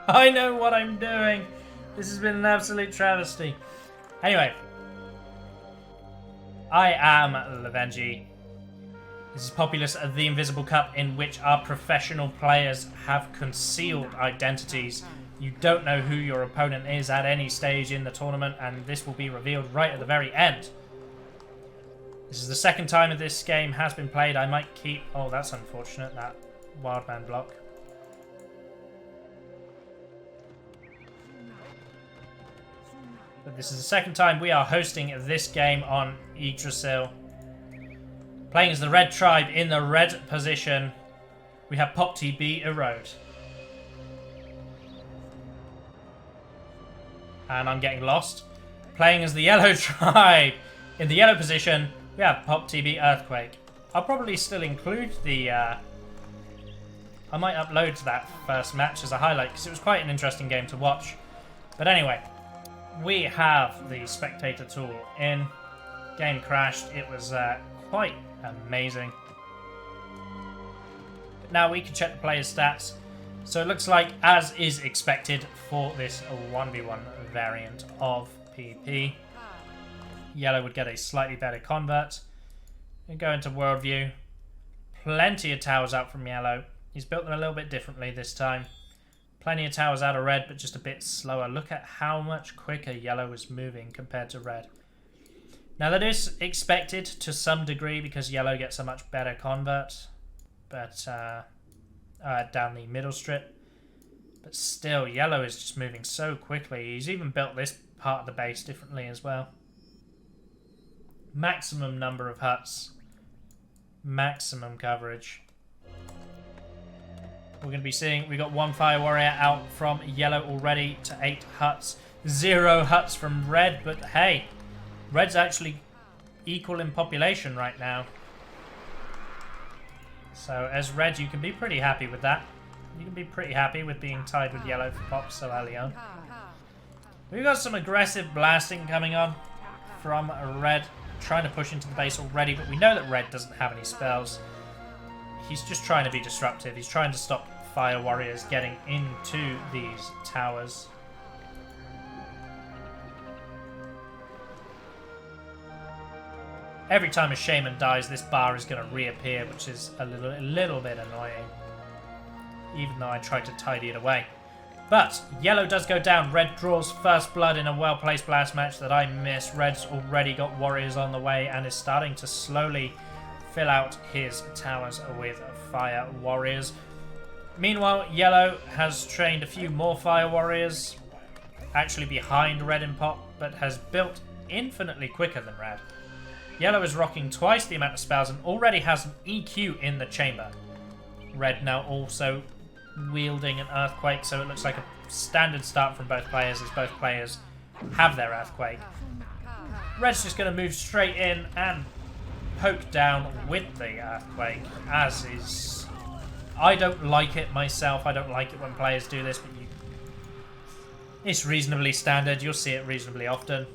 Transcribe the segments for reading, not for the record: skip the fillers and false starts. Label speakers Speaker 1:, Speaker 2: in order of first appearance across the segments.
Speaker 1: I know what I'm doing. This has been an absolute travesty. Anyway. I am Lovenji. This is Populous, the Invisible Cup, in which our professional players have concealed identities. You don't know who your opponent is at any stage in the tournament, and this will be revealed right at the very end. This is the second time that this game has been played. I might keep... Oh, that's unfortunate, that Wildman block. But this is the second time we are hosting this game on Yggdrasil. Playing as the red tribe in the red position, we have Pop TB Erode. And I'm getting lost. Playing as the yellow tribe in the yellow position, we have Pop TB Earthquake. I'll probably still include the... I might upload that first match as a highlight because it was quite an interesting game to watch. But anyway, we have the spectator tool in. Game crashed. It was quite amazing. But now we can check the player's stats. So it looks like, as is expected for this 1v1 variant of PP, yellow would get a slightly better convert. And go into worldview. Plenty of towers out from yellow. He's built them a little bit differently this time. Plenty of towers out of red, but just a bit slower. Look at how much quicker yellow is moving compared to red. Now that is expected to some degree because yellow gets a much better convert, but down the middle strip. But still, yellow is just moving so quickly. He's even built this part of the base differently as well. Maximum number of huts. Maximum coverage. We're going to be seeing, we got one Fire Warrior out from yellow already to 8 huts. 0 huts from red, but hey, red's actually equal in population right now. So as red, you can be pretty happy with that. You can be pretty happy with being tied with yellow for pop so early on. We've got some aggressive blasting coming on from red, trying to push into the base already, but we know that red doesn't have any spells. He's just trying to be disruptive. He's trying to stop Fire Warriors getting into these towers. Every time a Shaman dies, this bar is going to reappear, which is a little bit annoying. Even though I tried to tidy it away. But yellow does go down. Red draws first blood in a well-placed blast match that I missed. Red's already got warriors on the way and is starting to slowly fill out his towers with Fire Warriors. Meanwhile, yellow has trained a few more Fire Warriors, actually behind red in pop, but has built infinitely quicker than red. Yellow is rocking twice the amount of spells and already has an EQ in the chamber. Red now also wielding an Earthquake, so it looks like a standard start from both players as both players have their Earthquake. Red's just going to move straight in and poke down with the Earthquake, as is... I don't like it myself. I don't like it when players do this, but it's reasonably standard. You'll see it reasonably often.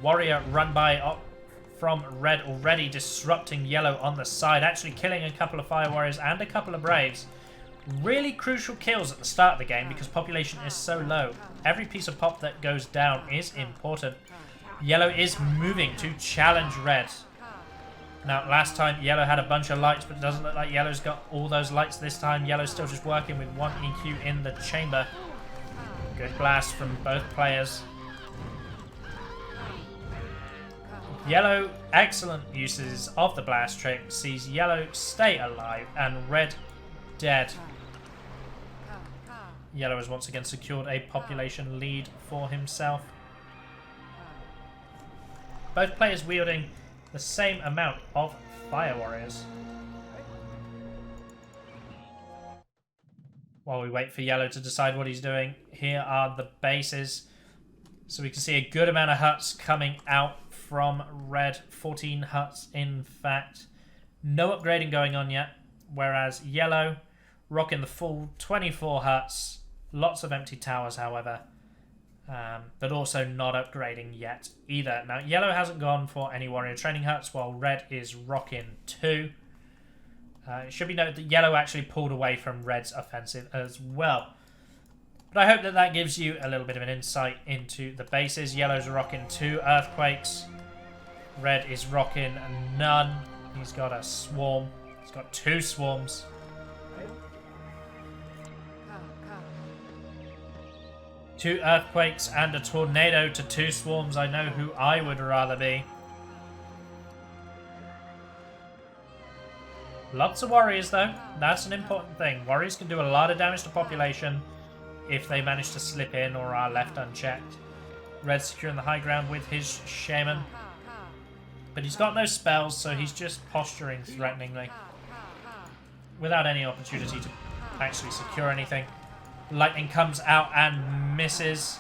Speaker 1: Warrior run by from red already disrupting yellow on the side, actually killing a couple of Fire Warriors and a couple of Braves. Really crucial kills at the start of the game because population is so low. Every piece of pop that goes down is important. Yellow is moving to challenge red. Now, last time yellow had a bunch of lights, but it doesn't look like yellow's got all those lights this time. Yellow's still just working with 1 EQ in the chamber. Good blast from both players. Yellow, excellent uses of the blast trick, sees yellow stay alive and red dead. Yellow has once again secured a population lead for himself. Both players wielding the same amount of Fire Warriors. While we wait for yellow to decide what he's doing, here are the bases. So we can see a good amount of huts coming out from red. 14 huts, in fact. No upgrading going on yet. Whereas yellow, rocking the full 24 huts. Lots of empty towers, however. But also not upgrading yet either. Now, yellow hasn't gone for any warrior training huts, while red is rocking 2. It should be noted that yellow actually pulled away from red's offensive as well. But I hope that that gives you a little bit of an insight into the bases. Yellow's rocking 2 earthquakes. Red is rocking none. He's got a swarm. He's got 2 swarms. Two earthquakes and a tornado to 2 swarms. I know who I would rather be. Lots of warriors though. That's an important thing. Warriors can do a lot of damage to population if they manage to slip in or are left unchecked. Red securing the high ground with his shaman. But he's got no spells, so he's just posturing threateningly. Without any opportunity to actually secure anything. Lightning comes out and misses.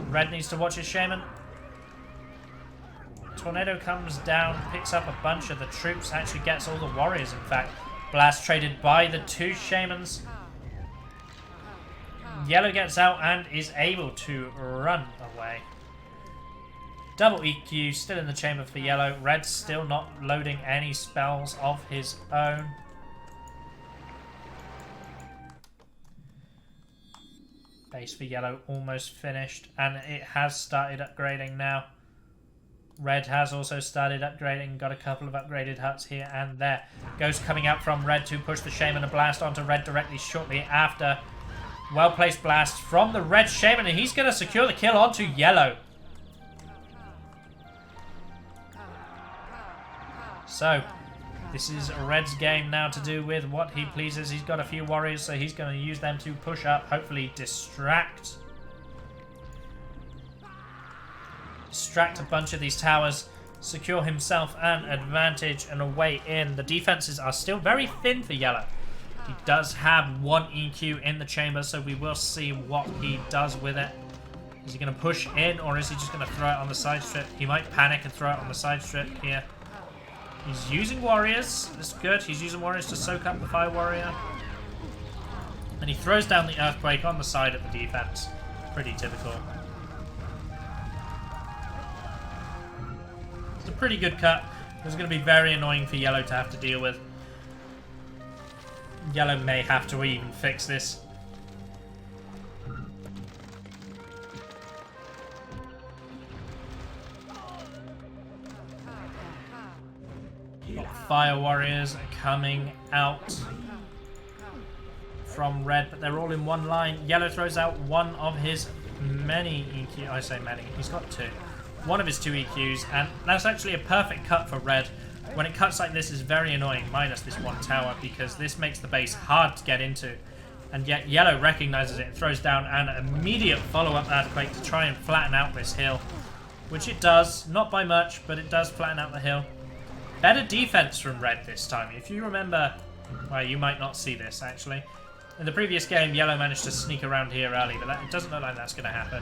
Speaker 1: Red needs to watch his shaman. Tornado comes down, picks up a bunch of the troops, actually gets all the warriors in fact. Blast traded by the 2 shamans. Yellow gets out and is able to run away. Double EQ, still in the chamber for yellow. Red's still not loading any spells of his own. Base for yellow almost finished, and it has started upgrading now. Red has also started upgrading, got a couple of upgraded huts here and there. Ghost coming out from red to push the shaman, a blast onto red directly shortly after. Well-placed blast from the red shaman, and he's going to secure the kill onto yellow. So, this is red's game now to do with what he pleases. He's got a few warriors, so he's going to use them to push up, hopefully distract a bunch of these towers, secure himself an advantage and a way in. The defenses are still very thin for yellow. He does have 1 EQ in the chamber, so we will see what he does with it. Is he going to push in, or is he just going to throw it on the side strip? He might panic and throw it on the side strip here. He's using warriors. That's good. He's using warriors to soak up the fire warrior. And he throws down the earthquake on the side of the defense. Pretty typical. It's a pretty good cut. It's going to be very annoying for yellow to have to deal with. Yellow may have to even fix this. Fire warriors coming out from red, but they're all in one line. Yellow throws out one of his many EQ. I say many. He's got 2. One of his 2 EQs, and that's actually a perfect cut for red. When it cuts like this, is very annoying, minus this 1 tower, because this makes the base hard to get into. And yet yellow recognizes it and throws down an immediate follow-up earthquake to try and flatten out this hill, which it does. Not by much, but it does flatten out the hill. Better defense from red this time. If you remember, well, you might not see this actually. In the previous game, yellow managed to sneak around here early, but it doesn't look like that's going to happen.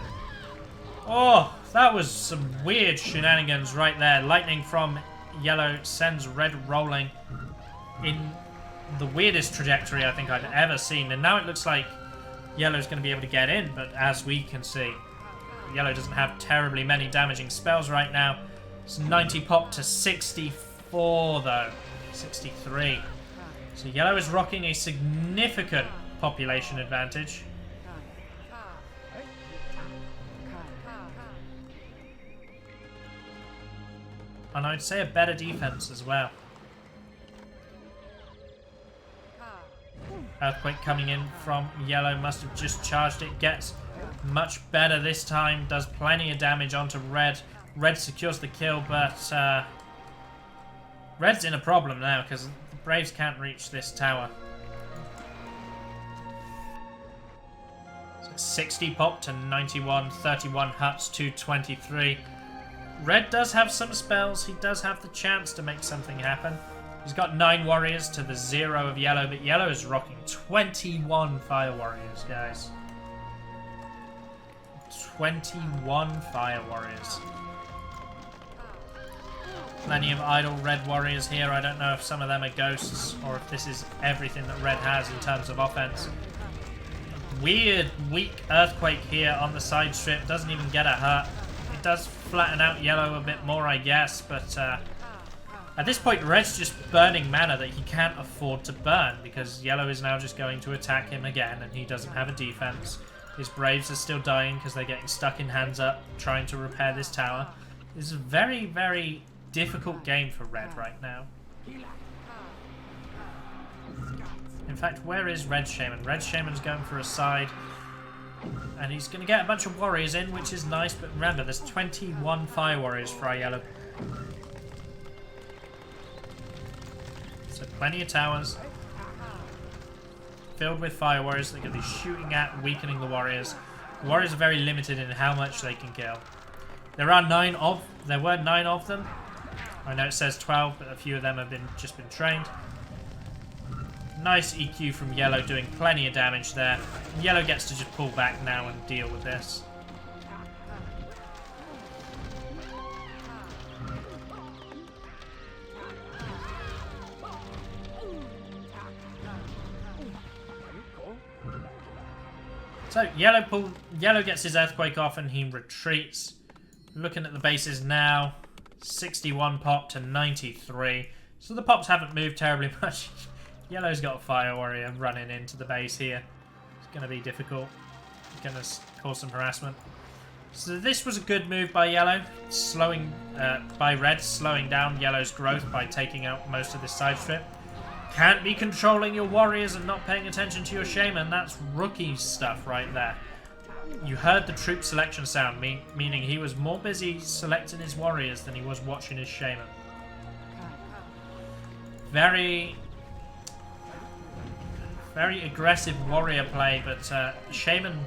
Speaker 1: Oh, that was some weird shenanigans right there. Lightning from yellow sends red rolling in the weirdest trajectory I think I've ever seen. And now it looks like yellow's going to be able to get in, but as we can see, yellow doesn't have terribly many damaging spells right now. It's 90 pop to 64 though. 63. So yellow is rocking a significant population advantage. And I'd say a better defense as well. Earthquake coming in from yellow, must have just charged it. Gets much better this time, does plenty of damage onto red. Red secures the kill, but red's in a problem now because the Braves can't reach this tower. So 60 pop to 91, 31 huts to 23. Red does have some spells. He does have the chance to make something happen. He's got 9 warriors to the 0 of yellow, but yellow is rocking 21 fire warriors, guys. 21 fire warriors. Plenty of idle red warriors here. I don't know if some of them are ghosts or if this is everything that red has in terms of offense. Weird, weak earthquake here on the side strip. Doesn't even get a hurt. It does flatten out yellow a bit more, I guess, but At this point, red's just burning mana that he can't afford to burn because yellow is now just going to attack him again and he doesn't have a defense. His Braves are still dying because they're getting stuck in hands up trying to repair this tower. This is a very, very difficult game for red right now. In fact, where is Red Shaman? Red Shaman's going for a side. And he's going to get a bunch of warriors in, which is nice. But remember, there's 21 fire warriors for our yellow. So plenty of towers. Filled with fire warriors that can be shooting at, weakening the warriors. The warriors are very limited in how much they can kill. There were 9 of them. I know it says 12, but a few of them have just been trained. Nice EQ from yellow, doing plenty of damage there. Yellow gets to just pull back now and deal with this. So yellow gets his earthquake off and he retreats. Looking at the bases now, 61 pop to 93. So the pops haven't moved terribly much. Yellow's got a fire warrior running into the base here. It's going to be difficult. It's going to cause some harassment. So this was a good move by yellow, by red, slowing down yellow's growth by taking out most of this side strip. Can't be controlling your warriors and not paying attention to your shaman. That's rookie stuff right there. You heard the troop selection sound, meaning he was more busy selecting his warriors than he was watching his shaman. Very aggressive warrior play, but shaman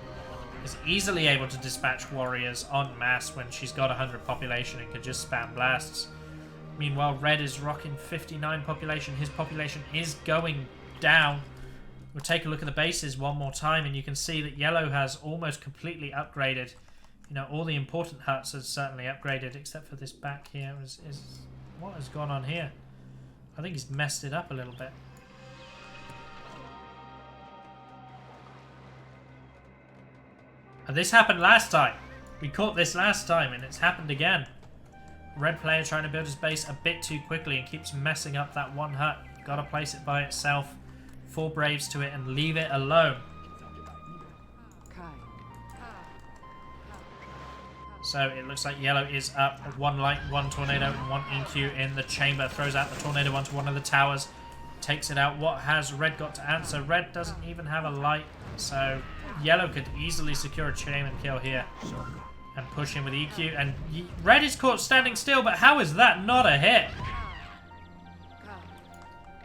Speaker 1: is easily able to dispatch warriors en masse when she's got 100 population and can just spam blasts. Meanwhile, red is rocking 59 population. His population is going down. We'll take a look at the bases one more time, and you can see that yellow has almost completely upgraded. You know, all the important huts have certainly upgraded, except for this back here. What has gone on here? I think he's messed it up a little bit. And this happened last time. We caught this last time, and it's happened again. Red player trying to build his base a bit too quickly and keeps messing up that one hut. Got to place it by itself. 4 Braves to it and leave it alone. So it looks like yellow is up. 1 light, 1 tornado, and 1 EQ in the chamber. Throws out the tornado onto one of the towers. Takes it out. What has red got to answer? Red doesn't even have a light. So yellow could easily secure a chain and kill here. And push him with EQ. And red is caught standing still, but how is that not a hit?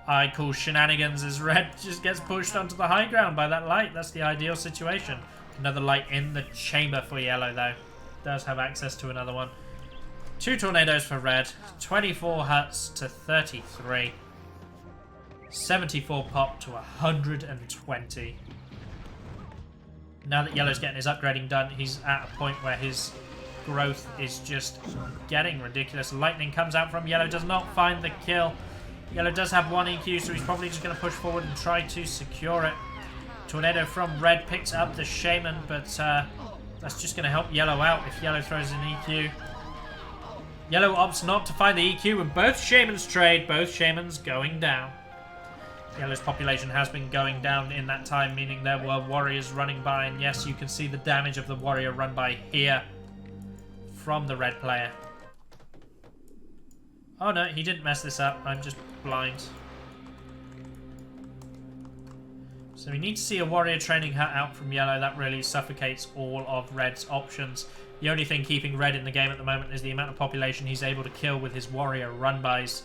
Speaker 1: I call shenanigans as red just gets pushed onto the high ground by that light. That's the ideal situation. Another light in the chamber for yellow, though. Does have access to another one. 2 tornadoes for red. 24 huts to 33. 74 pop to 120. Now that yellow's getting his upgrading done, he's at a point where his growth is just getting ridiculous. Lightning comes out from yellow, does not find the kill. Yellow does have 1 EQ, so he's probably just going to push forward and try to secure it. Tornado from red picks up the shaman, but that's just going to help yellow out if yellow throws an EQ. Yellow opts not to find the EQ, and both shamans trade, both shamans going down. Yellow's population has been going down in that time, meaning there were warriors running by, and yes, you can see the damage of the warrior run by here from the red player. Oh no, he didn't mess this up. I'm just blind. So we need to see a warrior training hut out from yellow. That really suffocates all of red's options. The only thing keeping red in the game at the moment is the amount of population he's able to kill with his warrior run-bys.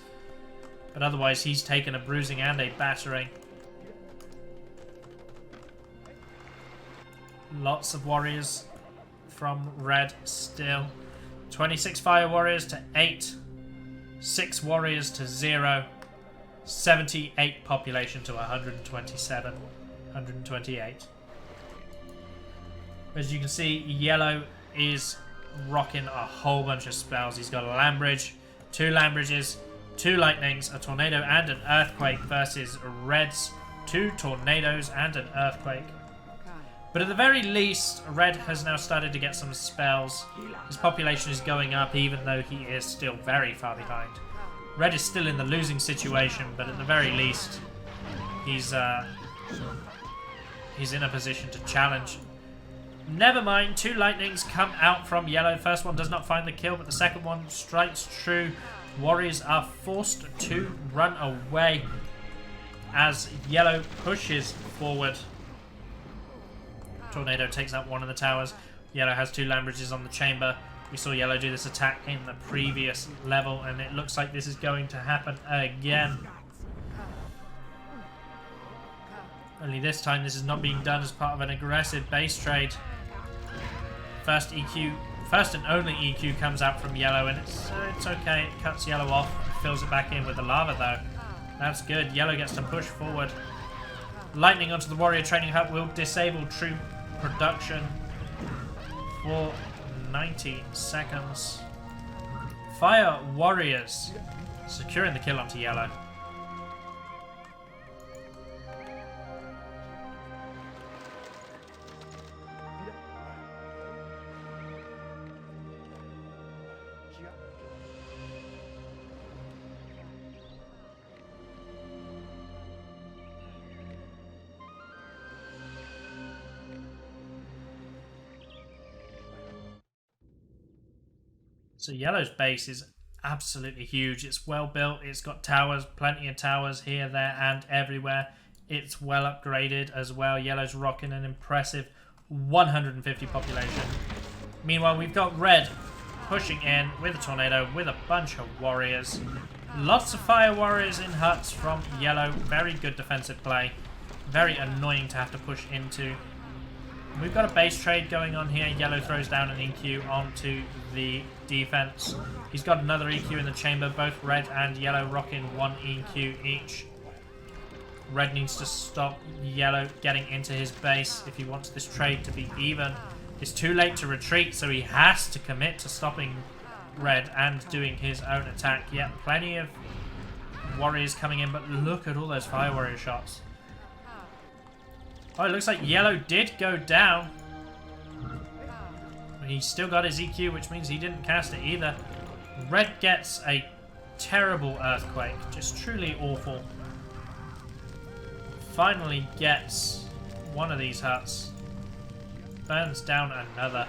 Speaker 1: But otherwise, he's taken a bruising and a battering. Lots of warriors from red still. 26 fire warriors to 8. 6 warriors to 0. 78 population to 127. 128. As you can see, yellow is rocking a whole bunch of spells. He's got a land bridge, 2 land bridges, 2 lightnings, a tornado and an earthquake versus red's 2 tornadoes and an earthquake. But at the very least, red has now started to get some spells. His population is going up even though he is still very far behind. Red is still in the losing situation, but at the very least, he's in a position to challenge. Never mind, 2 lightnings come out from yellow. First one does not find the kill, but the second one strikes true. Warriors are forced to run away as yellow pushes forward. Tornado takes out one of the towers. Yellow has 2 land bridges on the chamber. We saw yellow do this attack in the previous level, and it looks like this is going to happen again. Only this time this is not being done as part of an aggressive base trade. First and only EQ comes out from yellow, and it's okay. It cuts yellow off, fills it back in with the lava though. That's good. Yellow gets to push forward. Lightning onto the warrior training hut will disable true production for 90 seconds. Fire warriors securing the kill onto yellow. So yellow's base is absolutely huge. It's well built. It's got towers, plenty of towers here, there, and everywhere. It's well upgraded as well. Yellow's rocking an impressive 150 population. Meanwhile, we've got red pushing in with a tornado, with a bunch of warriors. Lots of fire warriors in huts from yellow. Very good defensive play. Very annoying to have to push into. We've got a base trade going on here. Yellow throws down an EQ onto the defense. He's got another EQ in the chamber. Both red and yellow rocking 1 EQ each. Red needs to stop yellow getting into his base if he wants this trade to be even. It's too late to retreat, so he has to commit to stopping red and doing his own attack. Yet plenty of warriors coming in, but look at all those fire warrior shots. Oh, it looks like yellow did go down. He's still got his EQ, which means he didn't cast it either. Red gets a terrible earthquake. Just truly awful. Finally gets one of these huts. Burns down another.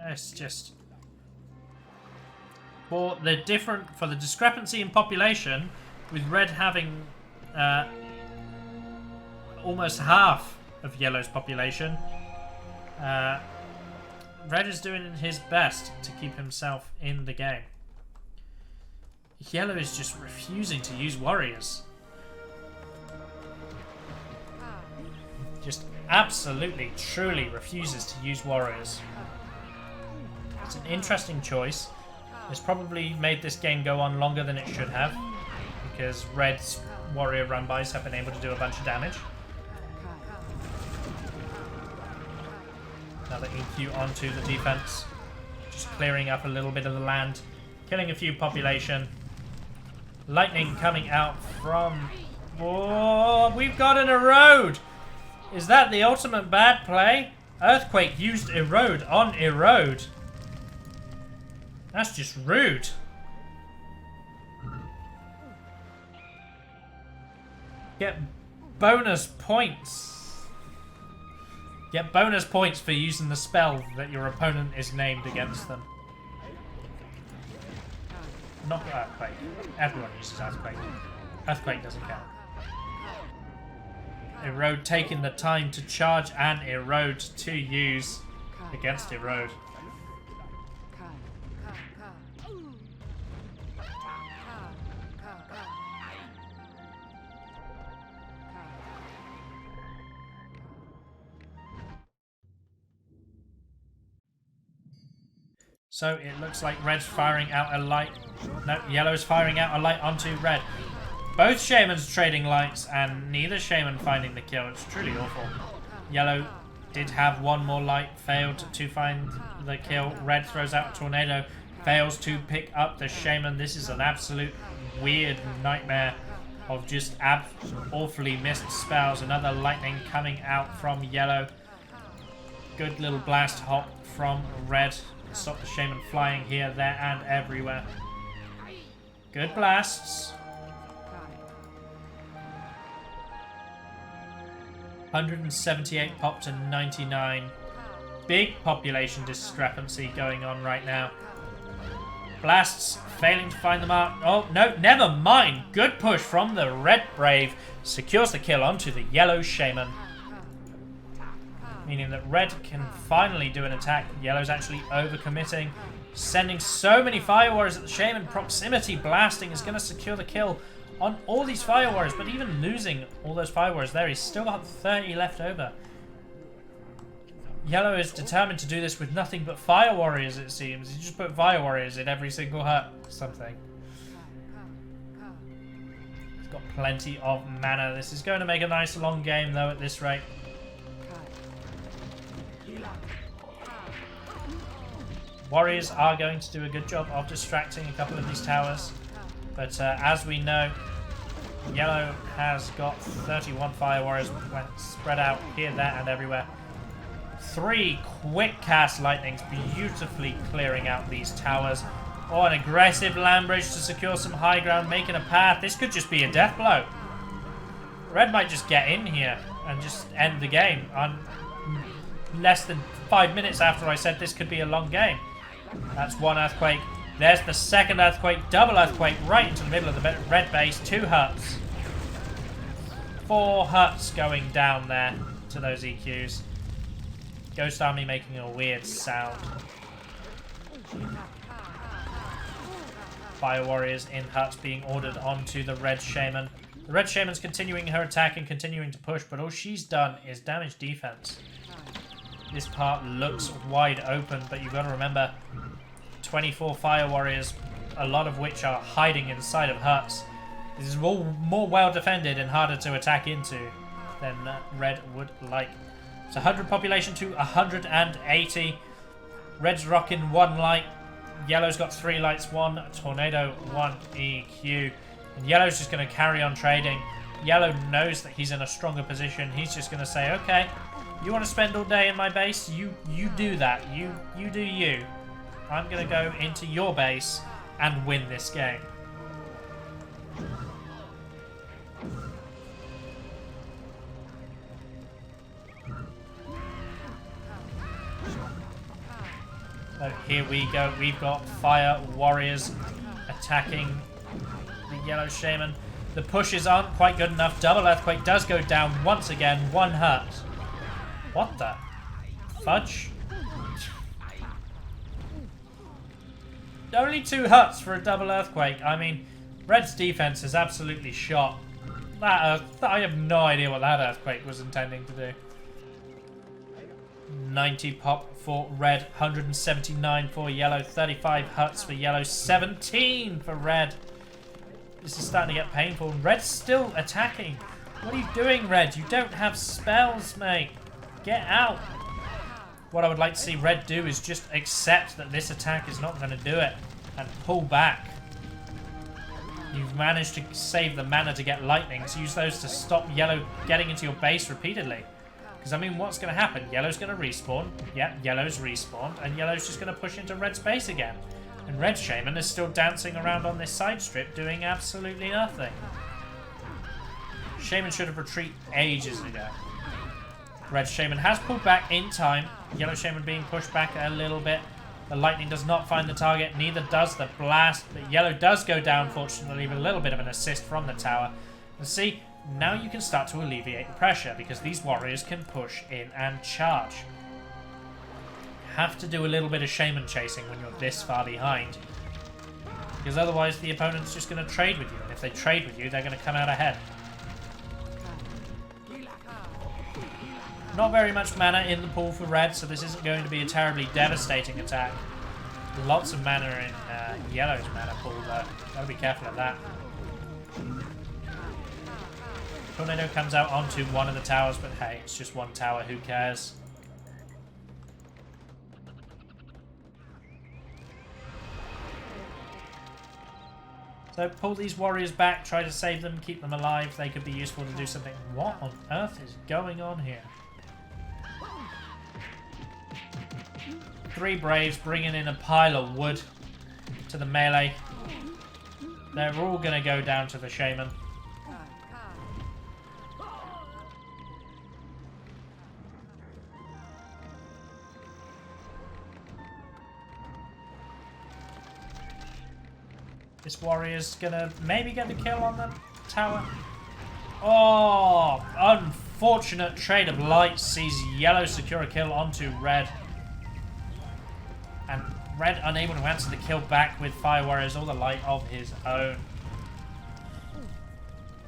Speaker 1: It's just... For the discrepancy in population, with red having almost half of yellow's population, red is doing his best to keep himself in the game. Yellow is just refusing to use warriors. Just absolutely, truly refuses to use warriors. It's an interesting choice. It's probably made this game go on longer than it should have, because red's warrior run-bys have been able to do a bunch of damage. Another EQ onto the defense. Just clearing up a little bit of the land. Killing a few population. Lightning coming out from... Oh, we've got an Erode! Is that the ultimate bad play? Earthquake used Erode on Erode. That's just rude. Get bonus points. Get bonus points for using the spell that your opponent is named against them. Not Earthquake. Everyone uses Earthquake. Earthquake doesn't count. Erode taking the time to charge and Erode to use against Erode. So it looks like red's firing out a light. No, yellow's firing out a light onto red. Both shamans trading lights and neither shaman finding the kill. It's truly awful. Yellow did have one more light, failed to find the kill. Red throws out a tornado, fails to pick up the shaman. This is an absolute weird nightmare of just awfully missed spells. Another lightning coming out from yellow. Good little blast hop from red. Stop the shaman flying here, there, and everywhere. Good blasts. 178 pop to 99. Big population discrepancy going on right now. Blasts failing to find the mark. Oh, no, never mind. Good push from the red brave. Secures the kill onto the yellow shaman. Meaning that red can finally do an attack. Yellow's actually overcommitting. Sending so many fire warriors at the shaman. Proximity blasting is going to secure the kill on all these fire warriors. But even losing all those fire warriors there, he's still got 30 left over. Yellow is determined to do this with nothing but fire warriors, it seems. He just put fire warriors in every single hut. Something. He's got plenty of mana. This is going to make a nice long game, though, at this rate. Warriors are going to do a good job of distracting a couple of these towers. But as we know, Yellow has got 31 fire warriors spread out here, there, and everywhere. 3 quick cast lightnings beautifully clearing out these towers. Oh, an aggressive land bridge to secure some high ground, making a path. This could just be a death blow. Red might just get in here and just end the game. I'm less than 5 minutes after I said this could be a long game. That's one earthquake. There's the second earthquake, double earthquake right into the middle of the red base. 2 huts. 4 huts going down there to those EQs. Ghost Army making a weird sound. Fire warriors in huts being ordered onto the red shaman. The red shaman's continuing her attack and continuing to push, but all she's done is damage defense. This part looks wide open, but you've got to remember 24 fire warriors, a lot of which are hiding inside of huts. This is all more well defended and harder to attack into than red would like. It's 100 population to 180. Red's rocking 1 light. Yellow's got 3 lights, 1 tornado, 1 EQ. And Yellow's just going to carry on trading. Yellow knows that he's in a stronger position. He's just going to say, okay, you want to spend all day in my base? You do that. You do you. I'm going to go into your base and win this game. So here we go. We've got fire warriors attacking the yellow shaman. The pushes aren't quite good enough. Double earthquake does go down once again. 1 hut. What the fudge? Only 2 huts for a double earthquake. I mean, red's defense is absolutely shot. I have no idea what that earthquake was intending to do. 90 pop for red, 179 for yellow, 35 huts for yellow, 17 for red. This is starting to get painful. Red's still attacking. What are you doing, red? You don't have spells, mate. Get out. What I would like to see red do is just accept that this attack is not going to do it and pull back. You've managed to save the mana to get lightnings. Use those to stop yellow getting into your base repeatedly. Because, I mean, what's going to happen? Yellow's going to respawn. Yeah, yellow's respawned. And yellow's just going to push into red's base again. And red shaman is still dancing around on this side strip doing absolutely nothing. Shaman should have retreated ages ago. Red shaman has pulled back in time. Yellow shaman being pushed back a little bit. The lightning does not find the target. Neither does the blast. But yellow does go down, fortunately, with a little bit of an assist from the tower. And see, now you can start to alleviate the pressure because these warriors can push in and charge. You have to do a little bit of shaman chasing when you're this far behind. Because otherwise the opponent's just going to trade with you. And if they trade with you, they're going to come out ahead. Not very much mana in the pool for red, so this isn't going to be a terribly devastating attack. Lots of mana in yellow's mana pool, though. Gotta be careful of that. Tornado comes out onto one of the towers, but hey, it's just one tower, who cares? So pull these warriors back, try to save them, keep them alive. They could be useful to do something. What on earth is going on here? 3 Braves bringing in a pile of wood to the melee. They're all going to go down to the Shaman. This warrior's going to maybe get the kill on the tower. Oh, unfortunate trade of lights sees yellow secure a kill onto red. And red unable to answer the kill back with fire warriors or the light of his own.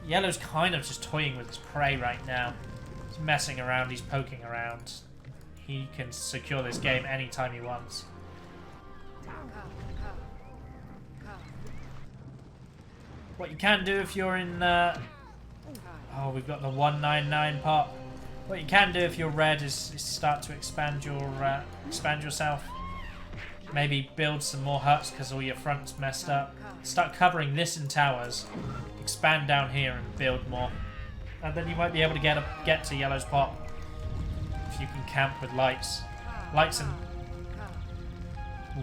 Speaker 1: Yellow's kind of just toying with his prey right now. He's messing around, he's poking around. He can secure this game anytime he wants. What you can do if you're in... oh, we've got the 199 pop. What you can do if you're red is start to expand yourself. Maybe build some more huts because all your front's messed up. Start covering this in towers. Expand down here and build more. And then you might be able to get to yellow's pop. If you can camp with lights. Lights and...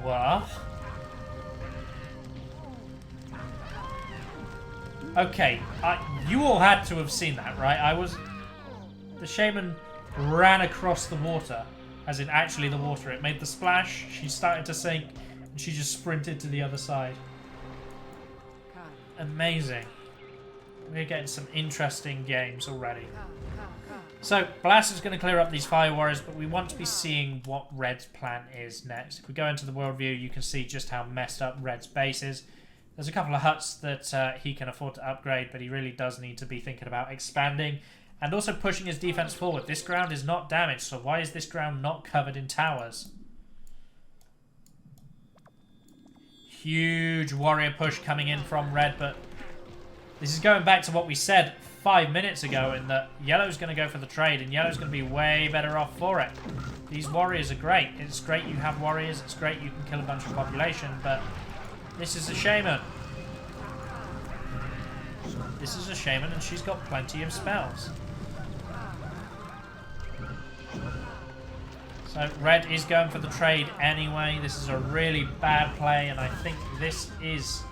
Speaker 1: What? Okay, you all had to have seen that, right? The Shaman ran across the water. As in, actually the water. It made the splash, she started to sink, and she just sprinted to the other side. Amazing. We're getting some interesting games already. So, Blast is going to clear up these fire warriors, but we want to be seeing what Red's plan is next. If we go into the world view, you can see just how messed up Red's base is. There's a couple of huts that he can afford to upgrade, but he really does need to be thinking about expanding and also pushing his defense forward. This ground is not damaged, so why is this ground not covered in towers? Huge warrior push coming in from red, but this is going back to what we said 5 minutes ago in that yellow's going to go for the trade and yellow's going to be way better off for it. These warriors are great. It's great you have warriors. It's great you can kill a bunch of population, but this is a Shaman. This is a Shaman and she's got plenty of spells. So red is going for the trade anyway. This is a really bad play and I think this is...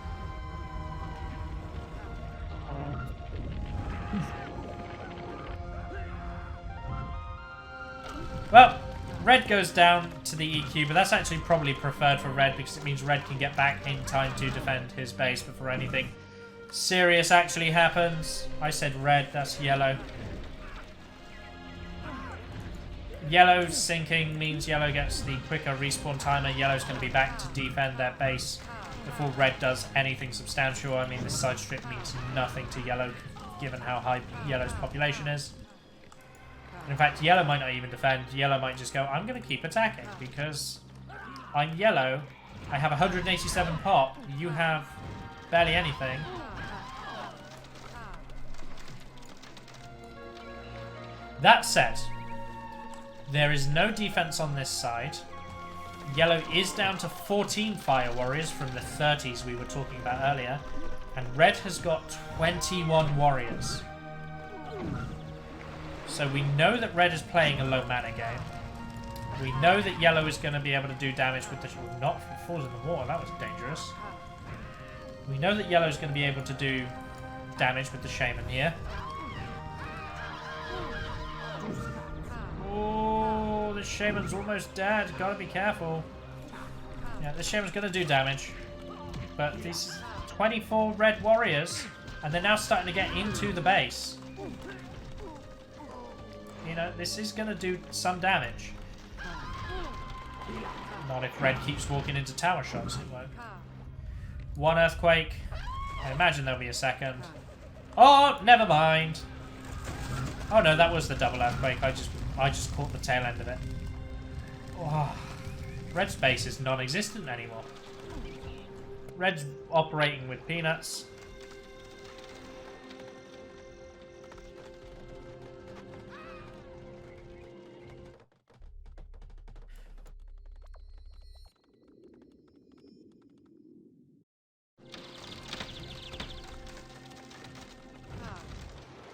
Speaker 1: Well, red goes down to the EQ, but that's actually probably preferred for red because it means red can get back in time to defend his base before anything serious actually happens. I said red, that's yellow. Yellow sinking means yellow gets the quicker respawn timer. Yellow's going to be back to defend their base before red does anything substantial. I mean, this side strip means nothing to yellow given how high yellow's population is. In fact, yellow might not even defend. Yellow might just go, I'm going to keep attacking because I'm yellow. I have 187 pop. You have barely anything. That said, there is no defense on this side. Yellow is down to 14 fire warriors from the 30s we were talking about earlier. And red has got 21 warriors. So we know that red is playing a low mana game. We know that yellow is going to be able to do damage with the... Not if it falls in the water, that was dangerous. We know that yellow is going to be able to do damage with the Shaman here. Oh, the Shaman's almost dead. Gotta be careful. Yeah, the Shaman's going to do damage. But these 24 red warriors, and they're now starting to get into the base. You know, this is going to do some damage. Not if red keeps walking into tower shots, it won't. One earthquake. I imagine there'll be a second. Oh, never mind. Oh no, that was the double earthquake. I just caught the tail end of it. Oh, red's base is non-existent anymore. Red's operating with peanuts.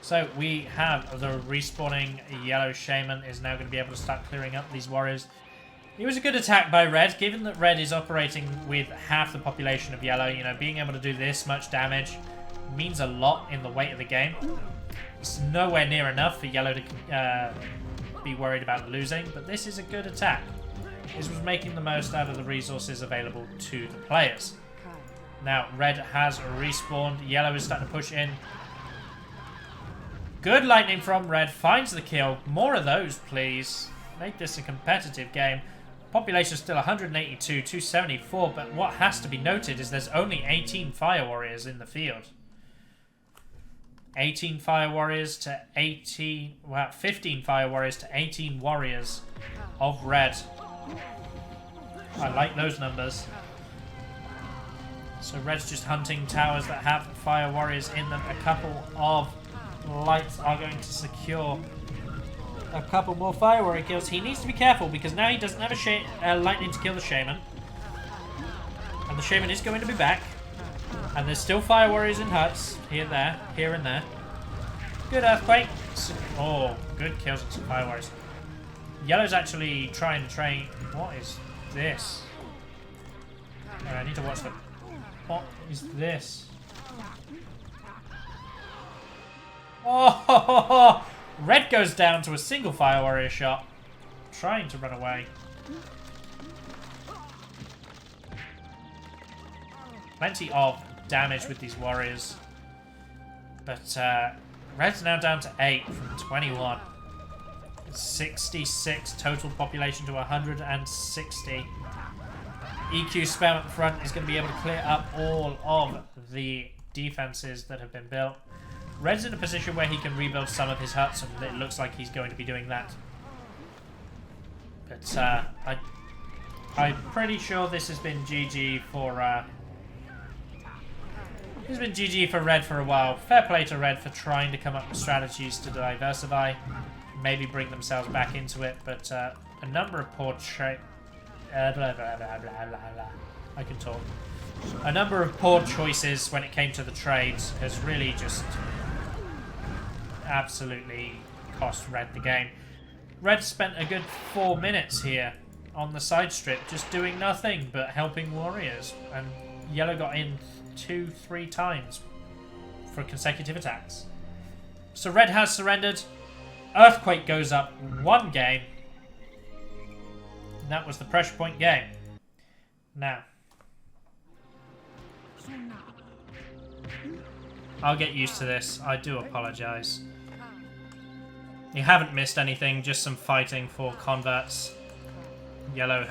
Speaker 1: So we have the respawning yellow Shaman is now going to be able to start clearing up these warriors. It was a good attack by red, given that red is operating with half the population of yellow. You know, being able to do this much damage means a lot in the weight of the game. It's nowhere near enough for yellow to be worried about losing, but this is a good attack. This was making the most out of the resources available to the players. Now, red has respawned. Yellow is starting to push in. Good lightning from red. Finds the kill. More of those, please. Make this a competitive game. Population still 182, 274, but what has to be noted is there's only 18 fire warriors in the field. 18 fire warriors to 18... Well, 15 fire warriors to 18 warriors of red. I like those numbers. So red's just hunting towers that have fire warriors in them. A couple of lights are going to secure a couple more fire warrior kills. He needs to be careful because now he doesn't have a lightning to kill the shaman. And the shaman is going to be back. And there's still fire warriors in huts. Here and there. Good earthquake. Oh, good kills on some fire warriors. Yellow's actually trying to train... What is this? Oh, I need to watch them. What is this? Oh! Red goes down to a single fire warrior shot. Trying to run away. Plenty of damage with these warriors. But red's now down to 8 from 21. 66 total population to 160. EQ spam up front is going to be able to clear up all of the defenses that have been built. Red's in a position where he can rebuild some of his huts, and it looks like he's going to be doing that. But I'm pretty sure this has been GG for this has been GG for red for a while. Fair play to red for trying to come up with strategies to diversify, maybe bring themselves back into it. But a number of poor I can talk. A number of poor choices when it came to the trades has really just absolutely cost red the game. Red spent a good 4 minutes here on the side strip just doing nothing but helping warriors, and yellow got in 2-3 times for consecutive attacks. So red has surrendered. Earthquake goes up 1 game. And that was the pressure point game. Now, I'll get used to this. I do apologise. You haven't missed anything, just some fighting for converts. Yellow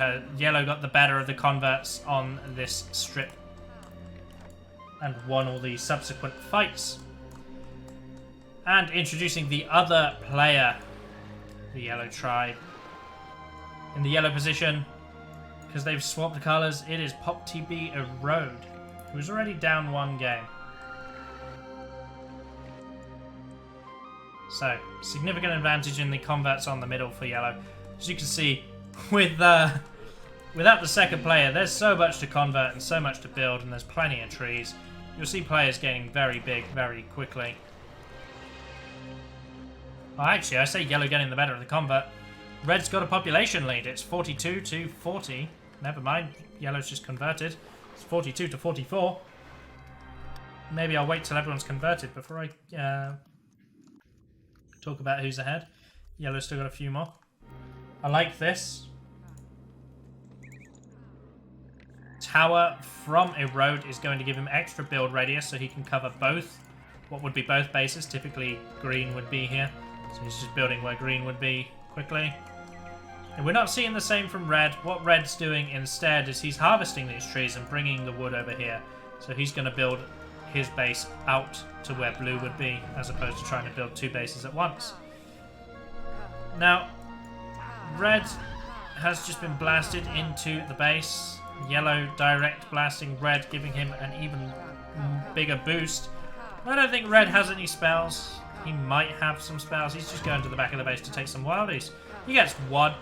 Speaker 1: got the better of the converts on this strip and won all the subsequent fights. And introducing the other player, the yellow tribe. In the yellow position, because they've swapped the colours, it is PopTB Erode, who's already down 1 game. So, significant advantage in the converts on the middle for yellow. As you can see, without the second player, there's so much to convert and so much to build, and there's plenty of trees. You'll see players getting very big very quickly. Oh, actually, I say yellow getting the better of the convert. Red's got a population lead. It's 42 to 40. Never mind, yellow's just converted. It's 42 to 44. Maybe I'll wait till everyone's converted before I talk about who's ahead. Yellow's still got a few more. I like this. Tower from Erode is going to give him extra build radius so he can cover both, what would be both bases. Typically green would be here. So he's just building where green would be quickly. And we're not seeing the same from red. What red's doing instead is he's harvesting these trees and bringing the wood over here. So he's going to build his base out to where blue would be, as opposed to trying to build 2 bases at once. Now, red has just been blasted into the base. Yellow direct blasting red, giving him an even bigger boost. I don't think red has any spells. He might have some spells. He's just going to the back of the base to take some wildies. He gets 1.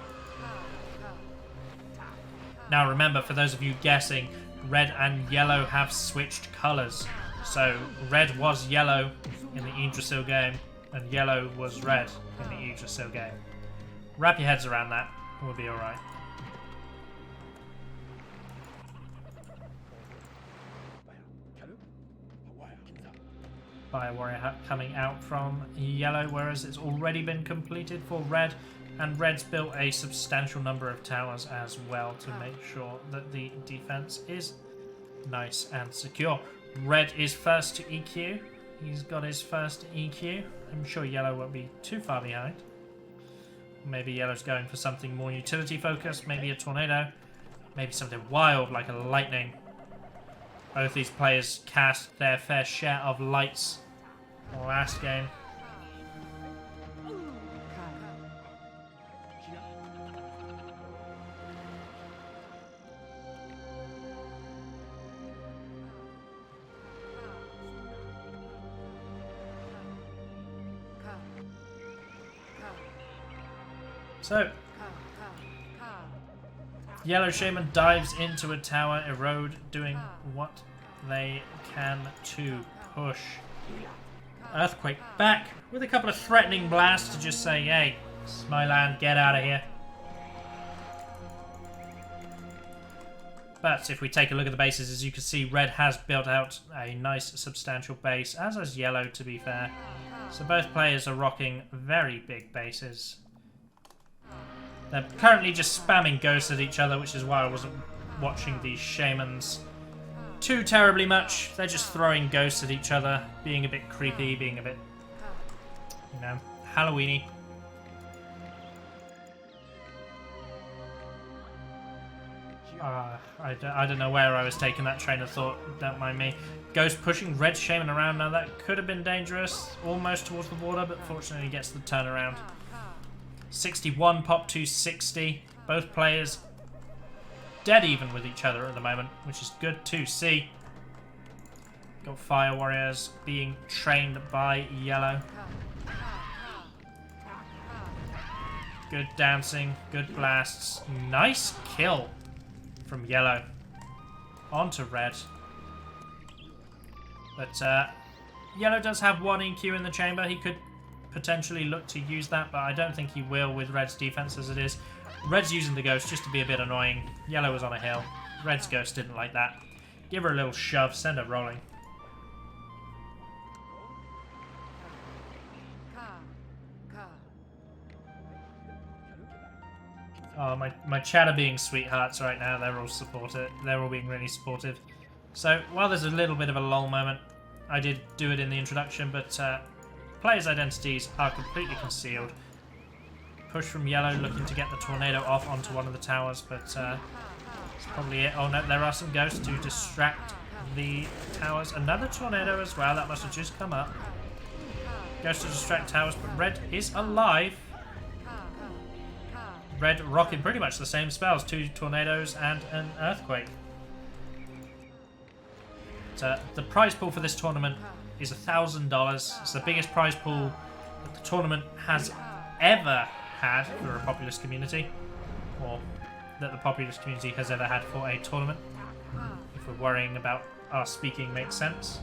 Speaker 1: Now remember, for those of you guessing, red and yellow have switched colours. So red was yellow in the Yggdrasil game, and yellow was red in the Yggdrasil game. Wrap your heads around that, we'll be alright. Fire Warrior coming out from yellow, whereas it's already been completed for red. And red's built a substantial number of towers as well to make sure that the defense is nice and secure. Red is first to EQ. He's got his first EQ. I'm sure yellow won't be too far behind. Maybe yellow's going for something more utility focused, maybe a tornado, maybe something wild like a lightning. Both these players cast their fair share of lights last game. So, Yellow Shaman dives into a tower, Erode doing what they can to push. Earthquake back with a couple of threatening blasts to just say, hey, it's my land, get out of here. But if we take a look at the bases, as you can see, red has built out a nice substantial base, as has yellow, to be fair. So both players are rocking very big bases. They're currently just spamming ghosts at each other, which is why I wasn't watching these shamans too terribly much. They're just throwing ghosts at each other, being a bit creepy, being a bit, you know, Halloween-y. I don't know where I was taking that train of thought, don't mind me. Ghost pushing red shaman around. Now that could have been dangerous, almost towards the water, but fortunately gets the turnaround. 61 pop to 60. Both players dead even with each other at the moment, which is good to see. Got fire warriors being trained by yellow. Good dancing, good blasts. Nice kill from yellow onto red. But yellow does have one EQ in the chamber. He could potentially look to use that, but I don't think he will with red's defense as it is. Red's using the ghost just to be a bit annoying. Yellow was on a hill. Red's ghost didn't like that. Give her a little shove, send her rolling. Oh, my chat are being sweethearts right now. They're all supportive. They're all being really supportive. So while there's a little bit of a lull moment, I did do it in the introduction, but players' identities are completely concealed. Push from yellow, looking to get the tornado off onto one of the towers, but that's probably it. Oh no, there are some ghosts to distract the towers. Another tornado as well, that must have just come up. Ghosts to distract towers, but red is alive. Red rocking pretty much the same spells, 2 tornadoes and an earthquake. The prize pool for this tournament is $1,000. It's the biggest prize pool that the tournament has ever had for a Populous Community, or that the Populous Community has ever had for a tournament, if we're worrying about our speaking makes sense.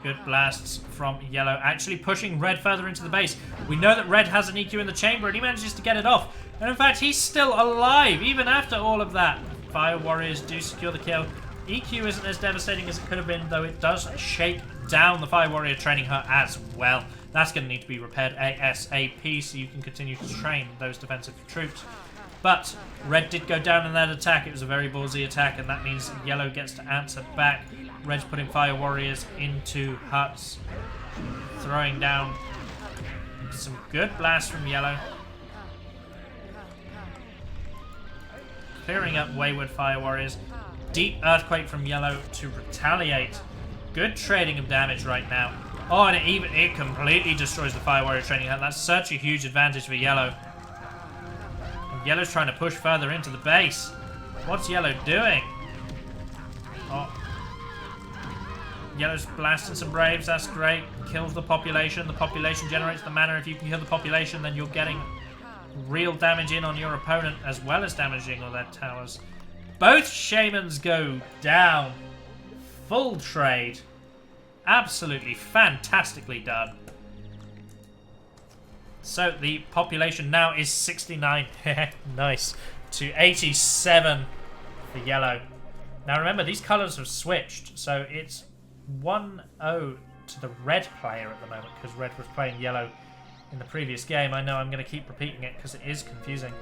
Speaker 1: Good blasts from yellow, actually pushing red further into the base. We know that red has an EQ in the chamber and he manages to get it off. And in fact, he's still alive, even after all of that. Fire warriors do secure the kill. EQ isn't as devastating as it could have been, though it does shake down the fire warrior training her as well. That's going to need to be repaired ASAP so you can continue to train those defensive troops. But red did go down in that attack. It was a very ballsy attack, and that means yellow gets to answer back. Red's putting fire warriors into huts, throwing down some good blasts from yellow. Clearing up wayward fire warriors. Deep earthquake from yellow to retaliate. Good trading of damage right now. Oh, and it completely destroys the fire warrior training hut. That's such a huge advantage for yellow. And yellow's trying to push further into the base. What's yellow doing? Oh. Yellow's blasting some braves. That's great. Kills the population. The population generates the mana. If you can kill the population, then you're getting real damage in on your opponent, as well as damaging all their towers. Both shamans go down. Full trade. Absolutely fantastically done. So the population now is 69. Nice. To 87 for yellow. Now remember, these colours have switched, so it's 1-0 to the red player at the moment, because red was playing yellow in the previous game. I know I'm going to keep repeating it because it is confusing.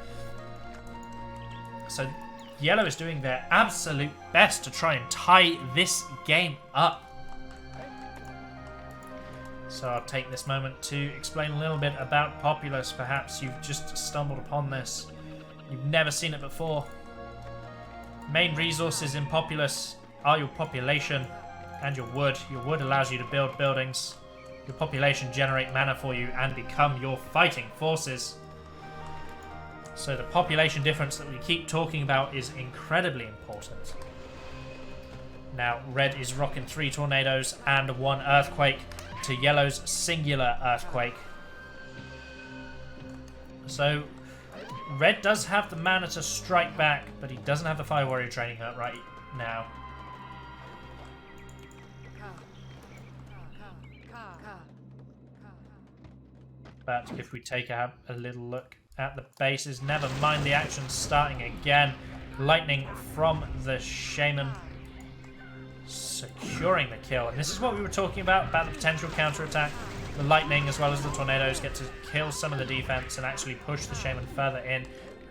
Speaker 1: So yellow is doing their absolute best to try and tie this game up. So I'll take this moment to explain a little bit about Populous. Perhaps you've just stumbled upon this. You've never seen it before. Main resources in Populous are your population and your wood. Your wood allows you to build buildings. Your population generate mana for you and become your fighting forces. So the population difference that we keep talking about is incredibly important. Now, red is rocking 3 tornadoes and 1 earthquake to yellow's singular earthquake. So red does have the mana to strike back, but he doesn't have the Fire Warrior training hut right now. But if we take a little look at the bases, never mind the action starting again. Lightning from the Shaman, securing the kill. And this is what we were talking about the potential counterattack. The lightning as well as the tornadoes get to kill some of the defense and actually push the Shaman further in.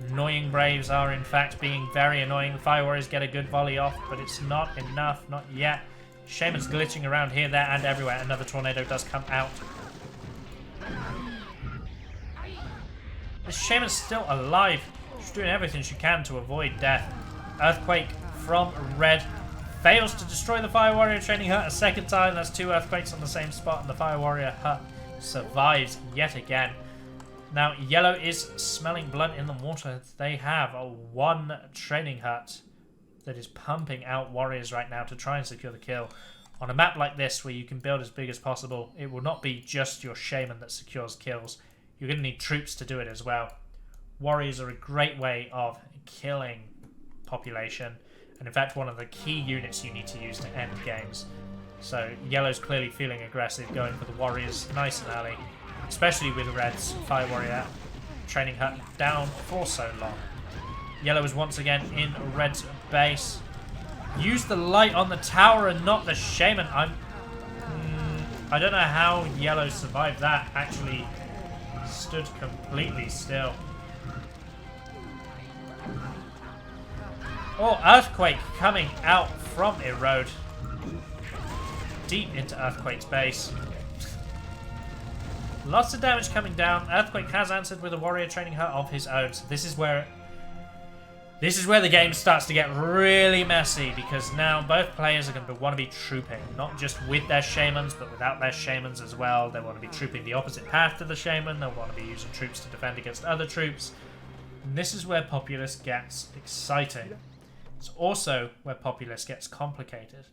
Speaker 1: Annoying Braves are in fact being very annoying. The Fire Warriors get a good volley off, but it's not enough, not yet. Shaman's glitching around here, there, and everywhere. Another tornado does come out. The Shaman's still alive. She's doing everything she can to avoid death. Earthquake from red. Fails to destroy the Fire Warrior training hut a second time. That's 2 earthquakes on the same spot, and the Fire Warrior hut survives yet again. Now, yellow is smelling blood in the water. They have a 1 training hut that is pumping out warriors right now to try and secure the kill. On a map like this, where you can build as big as possible, it will not be just your Shaman that secures kills. You're going to need troops to do it as well. Warriors are a great way of killing population, and in fact one of the key units you need to use to end games. So yellow's clearly feeling aggressive, going for the warriors nice and early, especially with red's Fire Warrior training hut down for so long. Yellow is once again in red's base. Use the light on the tower and not the Shaman. I don't know how yellow survived that. Actually stood completely still. Oh, earthquake coming out from Erode. Deep into Earthquake's base. Lots of damage coming down. Earthquake has answered with a warrior training hut of his own. So this is where the game starts to get really messy, because now both players are going to want to be trooping, not just with their shamans, but without their shamans as well. They want to be trooping the opposite path to the shaman. They want to be using troops to defend against other troops. And this is where Populous gets exciting. It's also where Populous gets complicated.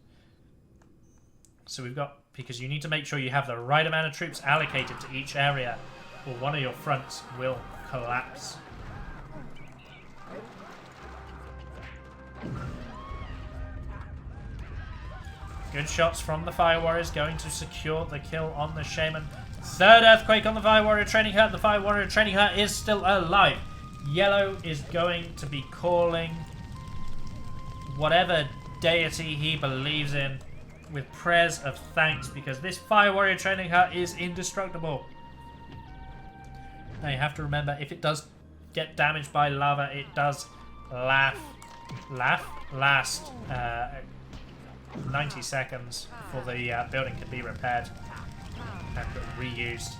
Speaker 1: So we've got, because you need to make sure you have the right amount of troops allocated to each area, or one of your fronts will collapse. Good shots from the Fire Warriors, going to secure the kill on the Shaman. 3rd earthquake on the Fire Warrior training hut. The Fire Warrior training hut is still alive. Yellow is going to be calling whatever deity he believes in with prayers of thanks, because this Fire Warrior training hut is indestructible. Now you have to remember, if it does get damaged by lava, it does last 90 seconds before the building can be repaired and reused.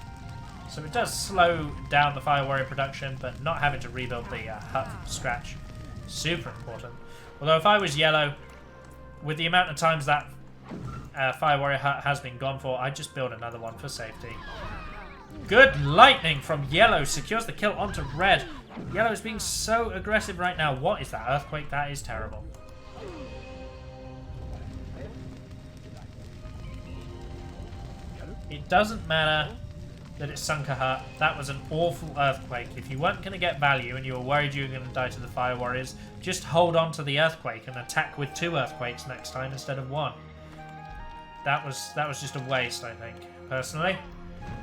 Speaker 1: So it does slow down the Fire Warrior production, but not having to rebuild the hut from scratch, super important. Although if I was yellow, with the amount of times that Fire Warrior hut has been gone for, I'd just build another one for safety. Good lightning from yellow, secures the kill onto red. Yellow is being so aggressive right now. What is that earthquake? That is terrible. It doesn't matter that it sunk a hut. That was an awful earthquake. If you weren't going to get value and you were worried you were going to die to the Fire Warriors, just hold on to the earthquake and attack with 2 earthquakes next time instead of 1. That was just a waste, I think, personally.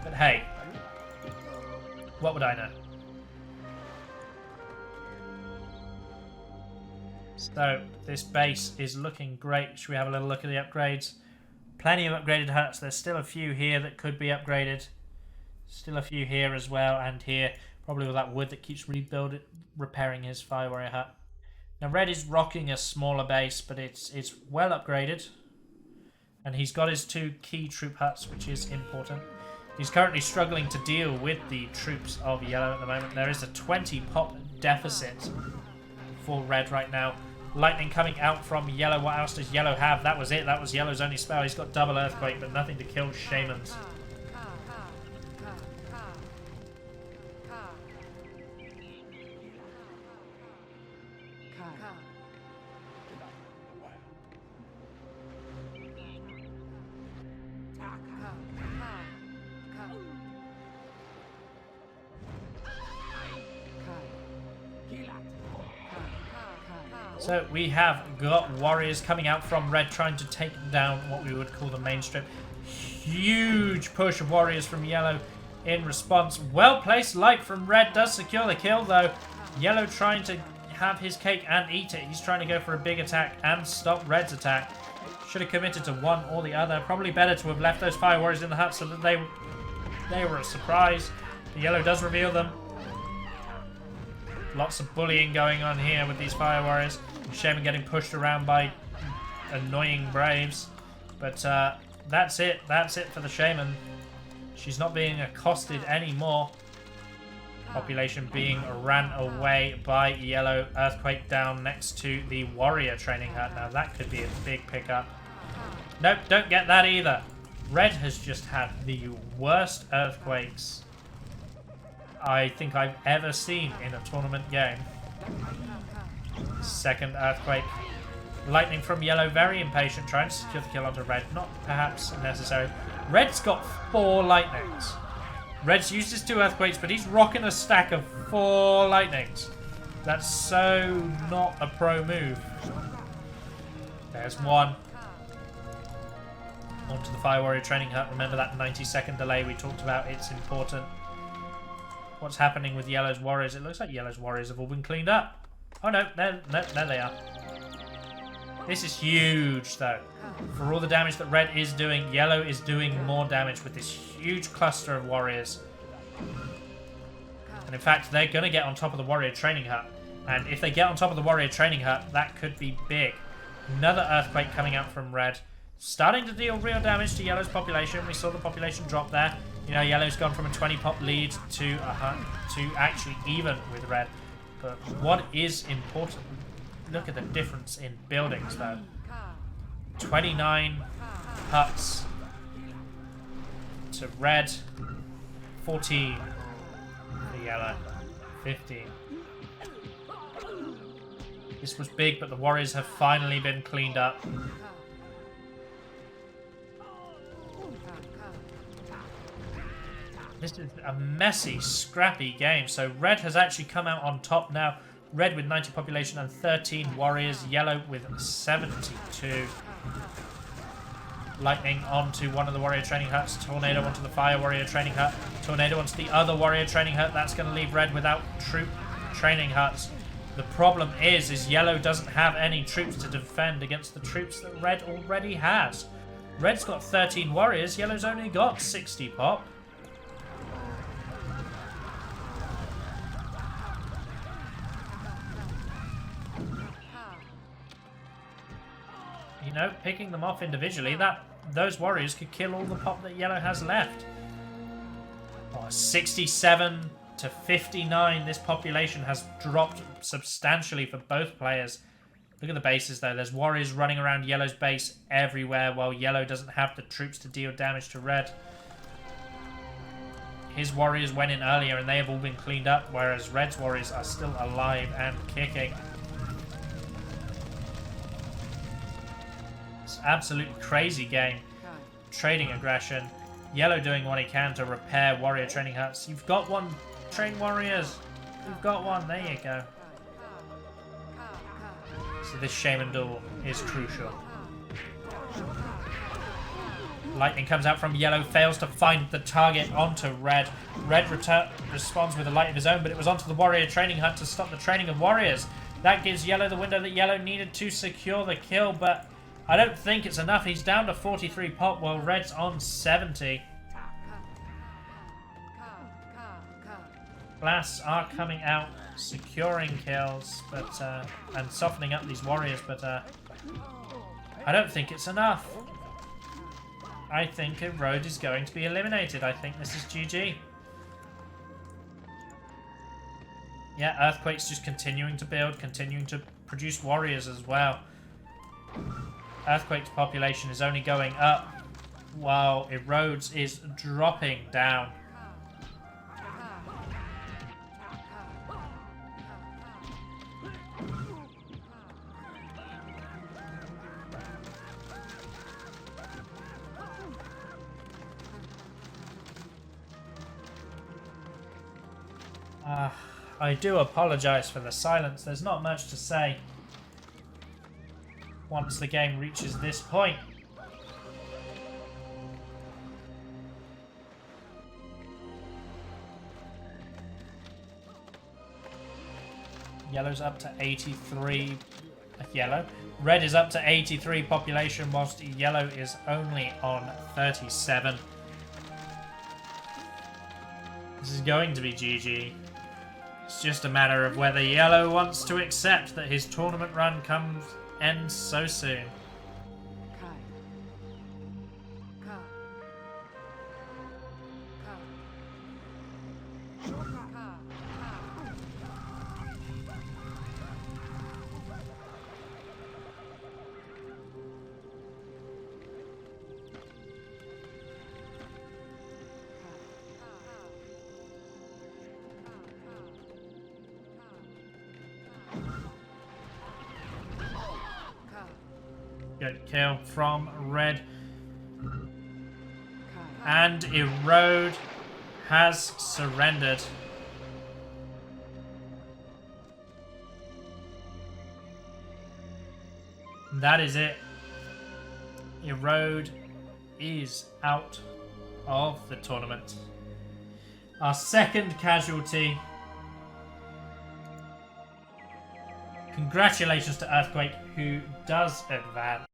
Speaker 1: But hey, what would I know? So this base is looking great. Should we have a little look at the upgrades? Plenty of upgraded huts. There's still a few here that could be upgraded. Still a few here as well, and here. Probably with that wood that keeps repairing his fire warrior hut. Now red is rocking a smaller base, but it's well upgraded. And he's got his 2 key troop huts, which is important. He's currently struggling to deal with the troops of yellow at the moment. There is a 20 pop deficit for red right now. Lightning coming out from yellow. What else does yellow have? That was it. That was yellow's only spell. He's got double earthquake, but nothing to kill shamans. So we have got warriors coming out from red trying to take down what we would call the main strip. Huge push of warriors from yellow in response. Well placed light from red does secure the kill though. Yellow trying to have his cake and eat it. He's trying to go for a big attack and stop red's attack. Should have committed to one or the other. Probably better to have left those fire warriors in the hut so that they were a surprise. The yellow does reveal them. Lots of bullying going on here with these fire warriors. Shaman getting pushed around by annoying braves. But that's it. That's it for the shaman. She's not being accosted anymore. Population being ran away by yellow. Earthquake down next to the warrior training hut. Now that could be a big pickup. Nope, don't get that either. Red has just had the worst earthquakes I think I've ever seen in a tournament game. Second earthquake. Lightning from yellow, very impatient, trying to secure the kill onto red. Not perhaps necessary. Red's got 4 lightnings. Red's used his 2 earthquakes, but he's rocking a stack of 4 lightnings. That's so not a pro move. There's one. Onto the fire warrior training hut. Remember that 90-second delay we talked about? It's important. What's happening with yellow's warriors? It looks like yellow's warriors have all been cleaned up. Oh no, there they are. This is huge though. For all the damage that red is doing, yellow is doing more damage with this huge cluster of warriors. And in fact, they're going to get on top of the warrior training hut. And if they get on top of the warrior training hut, that could be big. Another earthquake coming out from red. Starting to deal real damage to yellow's population. We saw the population drop there. You know, yellow's gone from a 20 pop lead to actually even with red. But what is important, look at the difference in buildings though. 29 huts to red, 14 for yellow, 15. This was big, but the warriors have finally been cleaned up. This is a messy, scrappy game. So red has actually come out on top now. Red with 90 population and 13 warriors. Yellow with 72. Lightning onto one of the warrior training huts. Tornado onto the fire warrior training hut. Tornado onto the other warrior training hut. That's going to leave red without troop training huts. The problem is yellow doesn't have any troops to defend against the troops that red already has. Red's got 13 warriors. Yellow's only got 60 pop. You know, picking them off individually, those warriors could kill all the pop that yellow has left. Oh, 67 to 59. This population has dropped substantially for both players. Look at the bases though. There's warriors running around yellow's base everywhere, while yellow doesn't have the troops to deal damage to red. His warriors went in earlier and they have all been cleaned up, whereas red's warriors are still alive and kicking. Absolutely crazy game. Trading aggression. Yellow doing what he can to repair warrior training huts. You've got one. Train warriors. You've got one. There you go. So this shaman duel is crucial. Lightning comes out from yellow. Fails to find the target onto red. Red responds with a light of his own, but it was onto the warrior training hut to stop the training of warriors. That gives Yellow the window that Yellow needed to secure the kill, but I don't think it's enough. He's down to 43 pop while Red's on 70. Blasts are coming out, securing kills, but and softening up these warriors, but I don't think it's enough. I think Erode is going to be eliminated. I think this is GG. Yeah, Earthquake's just continuing to build, continuing to produce warriors as well. Earthquake's population is only going up, while Erode's is dropping down. I do apologise for the silence. There's not much to say once the game reaches this point. Yellow's up to 83. Yellow. Red is up to 83 population, whilst Yellow is only on 37. This is going to be GG. It's just a matter of whether Yellow wants to accept that his tournament run ends so soon. Good kill from Red. And Erode has surrendered. That is it. Erode is out of the tournament. Our second casualty. Congratulations to Earthquake, who does advance.